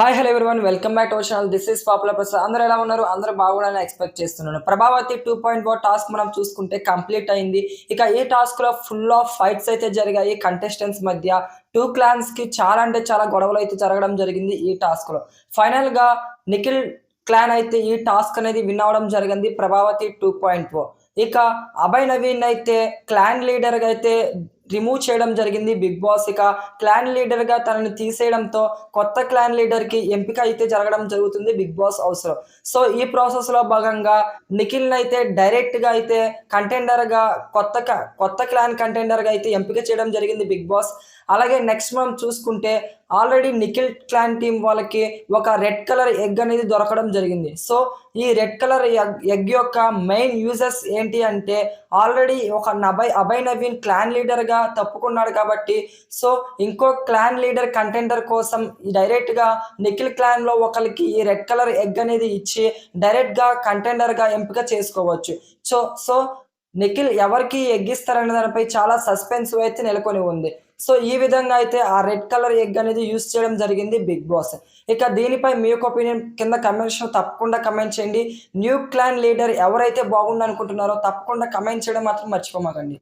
Hi hello everyone welcome back to our channel. This is popular Prasad. అందరూ ఎలా ఉన్నారు? అందరూ బాగుండాలని ఎక్స్పెక్ట్ చేస్తున్నాను. ప్రభావతి 2.0 టాస్క్ మనం చూసుకుంటే కంప్లీట్ అయింది. ఇక ఈ టాస్క్ లో ఫుల్ ఆఫ్ ఫైట్స్ అయితే జరిగాయి కంటెస్టెంట్స్ మధ్య. టూ క్లాన్స్ కి చాలా అంటే చాలా గొడవలు అయితే జరగడం జరిగింది ఈ టాస్క్ లో. ఫైనల్ గా నిఖిల్ క్లాన్ అయితే ఈ టాస్క్ అనేది విన్ అవడం జరిగింది ప్రభావతి 2.0. ఇక అభయ్ నవీన్ అయితే క్లాన్ లీడర్ గా అయితే రిమూవ్ చేయడం జరిగింది బిగ్ బాస్. ఇక క్లాన్ లీడర్ గా తనని తీసేయడంతో కొత్త క్లాన్ లీడర్ కి ఎంపిక అయితే జరగడం జరుగుతుంది బిగ్ బాస్ హౌస్ లో. సో ఈ ప్రాసెస్ లో భాగంగా నిఖిల్ అయితే డైరెక్ట్ గా అయితే కంటెండర్ గా కొత్త క్లాన్ కంటెండర్ గా అయితే ఎంపిక చేయడం జరిగింది బిగ్ బాస్. అలాగే నెక్స్ట్ మనం చూసుకుంటే ఆల్రెడీ నిఖిల్ క్లాన్ టీం వాళ్ళకి ఒక రెడ్ కలర్ ఎగ్ అనేది దొరకడం జరిగింది. సో ఈ రెడ్ కలర్ ఎగ్ యొక్క మెయిన్ యూజెస్ ఏంటి అంటే ఆల్రెడీ ఒక అభయ్ నవీన్ క్లాన్ లీడర్ గా తప్పుకున్నాడు కాబట్టి సో ఇంకో క్లాన్ లీడర్ కంటెండర్ కోసం డైరెక్ట్ గా నిఖిల్ క్లాన్ లో ఒకరికి ఈ రెడ్ కలర్ ఎగ్ అనేది ఇచ్చి డైరెక్ట్ గా కంటెండర్ గా ఎంపిక చేసుకోవచ్చు. సో నిఖిల్ ఎవరికి ఎగ్గిస్తారనే దానిపై చాలా సస్పెన్స్ అయితే నెలకొని ఉంది. సో ఈ విధంగా అయితే ఆ రెడ్ కలర్ ఎగ్ అనేది యూస్ చేయడం జరిగింది బిగ్ బాస్. ఇక దీనిపై మీ యొక్క ఒపీనియన్ కింద కమెంట్స్ తప్పకుండా కమెంట్ చేయండి. న్యూ క్లాన్ లీడర్ ఎవరైతే బాగుండు అనుకుంటున్నారో తప్పకుండా కమెంట్ చేయడం మాత్రం మర్చిపోమాకండి.